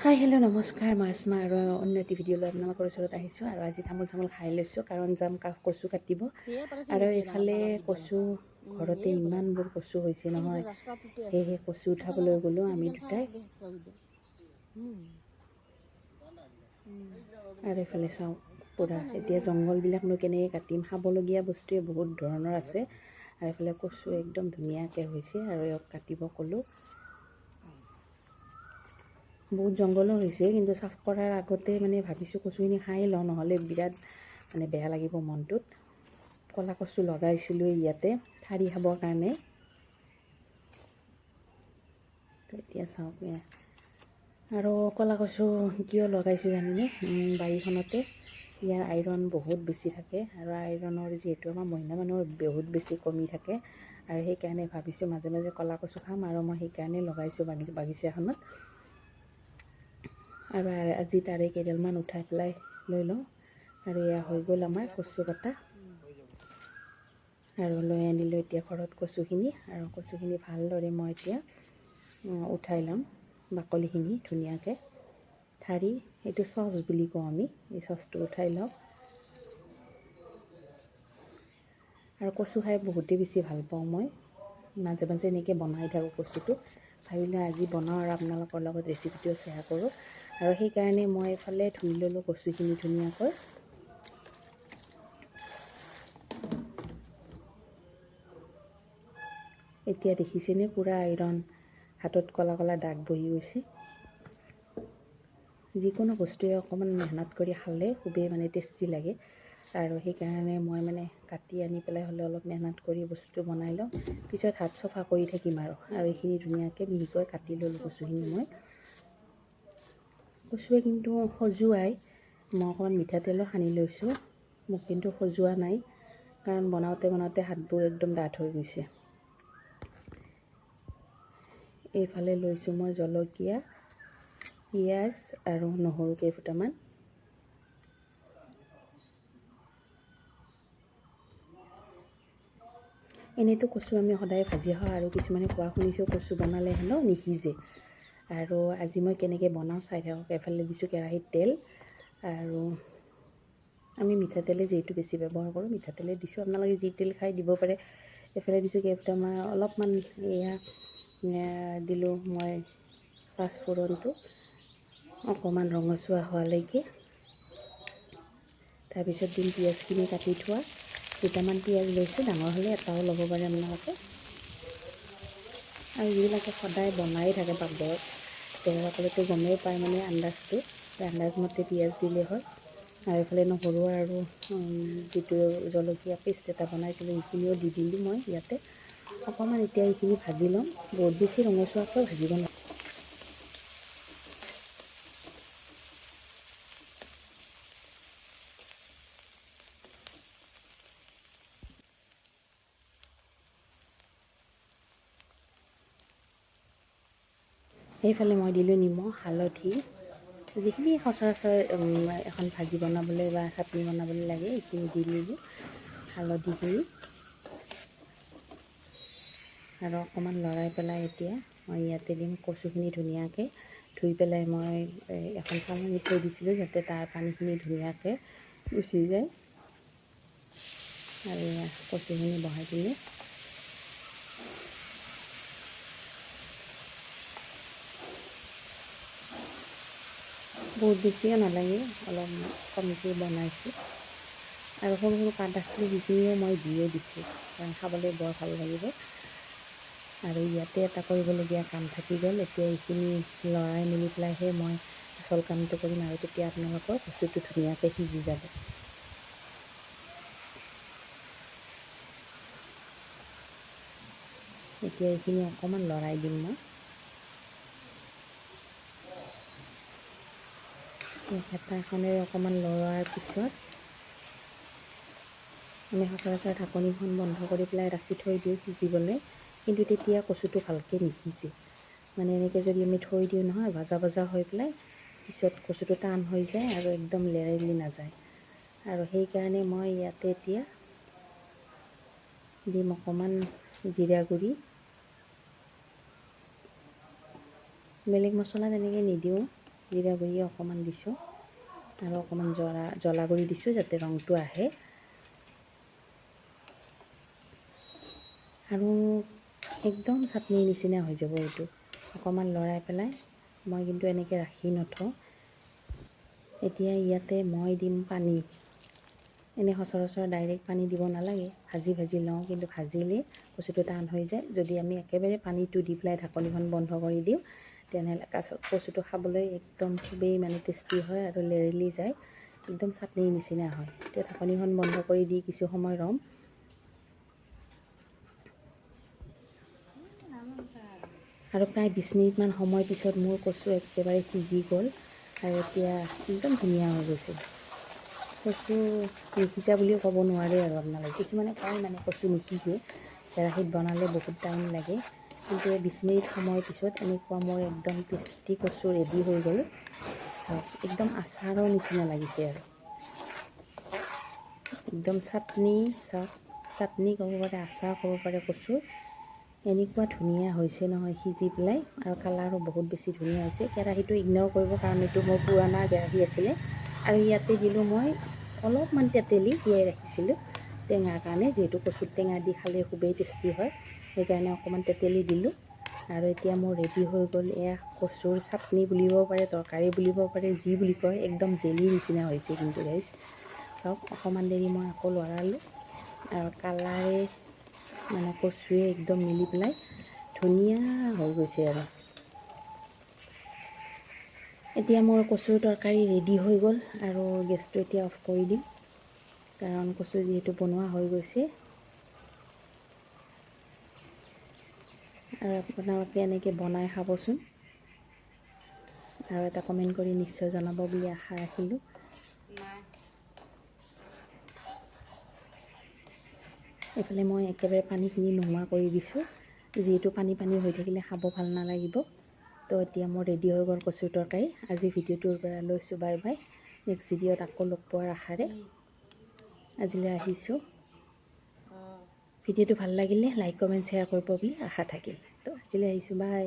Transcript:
Hi hello' নমস্কাৰ, মই আসমা আৰু অন্য এটি ভিডিঅ' লৈ আপোনালোকৰ ওচৰত আহিছোঁ। আৰু আজি তামোল খাই লৈছোঁ কাৰণ যাম কচু কাটিব। আৰু এইফালে কচু ঘৰতে ইমানবোৰ কচু হৈছে নহয়, সেয়েহে কচু উঠাবলৈ গ'লোঁ আমি দুটাই। আৰু এইফালে চাওঁ পূৰা এতিয়া জংঘলবিলাকনো কেনেকৈ কাটিম, খাবলগীয়া বস্তুৱে বহুত ধৰণৰ আছে। আৰু এইফালে কচু একদম ধুনীয়াকৈ হৈছে আৰু ইয়াক কাটিব ক'লোঁ। বহুত জংঘলো হৈছে, কিন্তু চাফ কৰাৰ আগতে মানে ভাবিছোঁ কচুখিনি খাই লওঁ, নহ'লে বিৰাট মানে বেয়া লাগিব মনটোত। ক'লা কচু লগাইছিলোঁ ইয়াতে ঠাৰি খাবৰ কাৰণে। এতিয়া চাওক আৰু ক'লা কচু কিয় লগাইছোঁ জানেনে? বাৰীখনতে ইয়াৰ আইৰণ বহুত বেছি থাকে, আৰু আইৰণৰ যিহেতু আমাৰ মহিলা মানুহৰ বহুত বেছি কমি থাকে, আৰু সেইকাৰণে ভাবিছোঁ মাজে মাজে ক'লা কচু খাম, আৰু মই সেইকাৰণে লগাইছোঁ বাগিচাখনত। আৰু আজি তাৰে কেইডালমান উঠাই পেলাই লৈ লওঁ। আৰু এয়া হৈ গ'ল আমাৰ কচু কটা। আৰু লৈ আনিলোঁ এতিয়া ঘৰত কচুখিনি, আৰু কচুখিনি ভালদৰে মই এতিয়া উঠাই ল'ম বাকলিখিনি ধুনীয়াকৈ। ঠাৰি এইটো চচ বুলি কওঁ আমি, এই চচটো উঠাই লওঁ। আৰু কচু খাই বহুতেই বেছি ভাল পাওঁ মই, মাজে মাজে এনেকৈ বনাই থাকোঁ কচুটো। ভাবিলোঁ আজি বনাওঁ আৰু আপোনালোকৰ লগত ৰেচিপিটো শ্বেয়াৰ কৰোঁ। আৰু সেইকাৰণে মই এইফালে ধুই ল'লোঁ কচুখিনি ধুনীয়াকৈ। এতিয়া দেখিছেনে পূৰা আইৰণ, হাতত ক'লা ক'লা দাগ বহি গৈছে। যিকোনো বস্তুৱে অকণমান মেহনত কৰি খালে খুবেই মানে টেষ্টি লাগে। আৰু সেইকাৰণে মই মানে কাটি আনি পেলাই হ'লে অলপ মেহনত কৰি বস্তুটো বনাই লওঁ, পিছত হাত চফা কৰি থাকিম। আৰু এইখিনি ধুনীয়াকৈ মিহিকৈ কাটি ল'লোঁ কচুখিনি মই। কচুৱে কিন্তু খজুৱাই, মই অকণমান মিঠাতেলো সানি লৈছোঁ, মোক কিন্তু খজুৱা নাই, কাৰণ বনাওঁতে হাতবোৰ একদম ডাঠ হৈ গৈছে। এইফালে লৈছোঁ মই জলকীয়া, পিঁয়াজ আৰু নহৰু কেইফুটামান। এনেইতো কচু আমি সদায় ভাজি খাওঁ, আৰু কিছুমানে কোৱা শুনিছোঁ কচু বনালে হেনো নিসিজে। আৰু আজি মই কেনেকৈ বনাওঁ চাই থাকক। এফালে দিছোঁ কেৰাহীত তেল, আৰু আমি মিঠাতেলে যিহেতু বেছি ব্যৱহাৰ কৰোঁ, মিঠাতেলে দিছোঁ, আপোনালোকে যি তেল খাই দিব পাৰে। এইফালে দিছোঁ কেইফুটামান অলপমান এয়া দিলোঁ মই পাঁচফোৰণটো অকণমান ৰঙচুৱা হোৱালৈকে। তাৰপিছত দিম পিঁয়াজখিনি কাটি থোৱা, দুটামান পিঁয়াজ লৈছোঁ, ডাঙৰ হ'লে এটাও ল'ব পাৰে আপোনালোকে। আৰু যিবিলাকে সদায় বনাই থাকে পাকঘৰত, তেওঁলোকেতো গমেই পায় মানে আন্দাজমতে পিঁয়াজ দিলেই হয়। আৰু এইফালে নহৰু আৰু যিটো জলকীয়া পেষ্ট এটা বনাইছিলোঁ সেইখিনিও দি দিলোঁ মই ইয়াতে অকণমান। এতিয়া এইখিনি ভাজি ল'ম, বহুত বেছি ৰঙচুৱাকৈ ভাজিব নালাগে। সেইফালে মই দিলোঁ নিমখ, হালধি, যিখিনি সচৰাচৰ এখন ভাজি বনাবলৈ বা চাটনি বনাবলৈ লাগে এইখিনি দি দিলোঁ, হালধিখিনি। আৰু অকণমান লৰাই পেলাই এতিয়া মই ইয়াতে দিম কচুখিনি ধুনীয়াকৈ ধুই পেলাই মই এখন চালনীত থৈ দিছিলোঁ, যাতে তাৰ পানীখিনি ধুনীয়াকৈ গুচি যায়। আৰু কচুখিনি বহাই দিলোঁ। বহুত বেছিও নালাগে, অলপ কমকৈ বনাইছোঁ। আৰু সৰু সৰু পাত আছিলে সেইখিনিও মই দিয়ে দিছোঁ, কাৰণ খাবলৈ বৰ ভাল লাগিব। আৰু ইয়াতে এটা কৰিবলগীয়া কাম থাকি গ'ল, এতিয়া এইখিনি লৰাই মেলি পেলাইহে মই আচল কামটো কৰিম, আৰু তেতিয়া আপোনালোকৰ কচুটো ধুনীয়াকৈ সিজি যাব। এতিয়া এইখিনি অকণমান লৰাই দিম মই। হেতাখনেৰে অকণমান লৰোৱাৰ পিছত আমি সচৰাচৰ ঢাকনিখন বন্ধ কৰি পেলাই ৰাখি থৈ দিওঁ সিজিবলৈ, কিন্তু তেতিয়া কচুটো ভালকৈ নিসিজে। মানে এনেকৈ যদি আমি থৈ দিওঁ নহয়, ভজা হৈ পেলাই পিছত কচুটো টান হৈ যায় আৰু একদম লেৰেলি নাযায়। আৰু সেইকাৰণে মই ইয়াতে এতিয়া দিম অকণমান জিৰা গুড়ি, বেলেগ মছলা তেনেকৈ নিদিওঁ, জিৰা গুড়ি অকণমান দিছোঁ আৰু অকণমান জ্বলা গুড়ি দিছোঁ যাতে ৰংটো আহে। আৰু একদম চাটনিৰ নিচিনা হৈ যাব এইটো। অকণমান লৰাই পেলাই মই কিন্তু এনেকৈ ৰাখি নথওঁ। এতিয়া ইয়াতে মই দিম পানী। এনেই সচৰাচৰ ডাইৰেক্ট পানী দিব নালাগে, ভাজি লওঁ, কিন্তু ভাজিলে কচুটো টান হৈ যায়। যদি আমি একেবাৰে পানীটো দি পেলাই ঢাকনিখন বন্ধ কৰি দিওঁ তেনেহ'লে কচুটো খাবলৈ একদম খুবেই মানে টেষ্টি হয় আৰু লেৰেলি যায়, একদম চাটনিৰ নিচিনা হয়। এতিয়া ঢাকনিখন বন্ধ কৰি দি কিছু সময় ৰ'ম। আৰু প্ৰায় 20 মিনিটমান সময় পিছত মোৰ কচু একেবাৰে সিজি গ'ল আৰু এতিয়া একদম ধুনীয়া হৈ গৈছে। কচু নিসিজা বুলিও ক'ব নোৱাৰে আৰু আপোনালোকে। কিছুমানে কয় মানে কচু নিসিজে, কেৰাহীত বনালে বহুত টাইম লাগে, কিন্তু 20 মিনিট সময়ৰ পিছত এনেকুৱা মোৰ একদম টেষ্টি কচু ৰেডি হৈ গ'ল। চাওক, একদম আচাৰৰ নিচিনা লাগিছে আৰু একদম চাটনি। চাওক, চাটনি ক'ব পাৰে, আচাৰ ক'ব পাৰে কচুৰ। এনেকুৱা ধুনীয়া হৈছে নহয় সিজি পেলাই, আৰু কালাৰো বহুত বেছি ধুনীয়া হৈছে। কেৰাহীটো ইগন'ৰ কৰিব, কাৰণ এইটো মোৰ পুৰণা কেৰাহী আছিলে। আৰু ইয়াতে দিলোঁ মই অলপমান তেতেলী তিয়াই ৰাখিছিলোঁ টেঙাৰ কাৰণে, যিহেতু কচুত টেঙা দি খালে খুবেই টেষ্টি হয়, সেইকাৰণে অকণমান তেতেলী দিলোঁ। আৰু এতিয়া মোৰ ৰেডি হৈ গ'ল এয়া কচুৰ চাটনি বুলিব পাৰে, তৰকাৰী বুলিব পাৰে, যি বুলি কয়, একদম জেলিৰ নিচিনা হৈছে কিন্তু গাইছ। চাওক, অকণমান দেৰি মই আকৌ লৰালোঁ আৰু কালাৰে মানে কচুৱে একদম মিলি পেলাই ধুনীয়া হৈ গৈছে। আৰু এতিয়া মোৰ কচুৰ তৰকাৰী ৰেডি হৈ গ'ল আৰু গেছটো এতিয়া অফ কৰি দিম, কাৰণ কচু যিহেতু বনোৱা হৈ গৈছে। আৰু আপোনালোকে এনেকৈ বনাই খাবচোন, আৰু এটা কমেণ্ট কৰি নিশ্চয় জনাব বুলি আশা ৰাখিলোঁ। এইফালে মই একেবাৰে পানীখিনি নোহোৱা কৰি দিছোঁ, যিহেতু পানী হৈ থাকিলে খাব ভাল নালাগিব। তো এতিয়া মোৰ ৰেডি হৈ গ'ল কচুৰ তৰকাৰী। আজি ভিডিঅ'টোৰ পৰা লৈছোঁ বাই বাই। নেক্সট ভিডিঅ'ত আকৌ লগ পোৱাৰ আশাৰে আজিলৈ আহিছোঁ। ভিডিঅ'টো ভাল লাগিলে লাইক কমেণ্ট শ্বেয়াৰ কৰিব বুলি আশা থাকিল। তো আজিলৈ আহিছোঁ, বাই।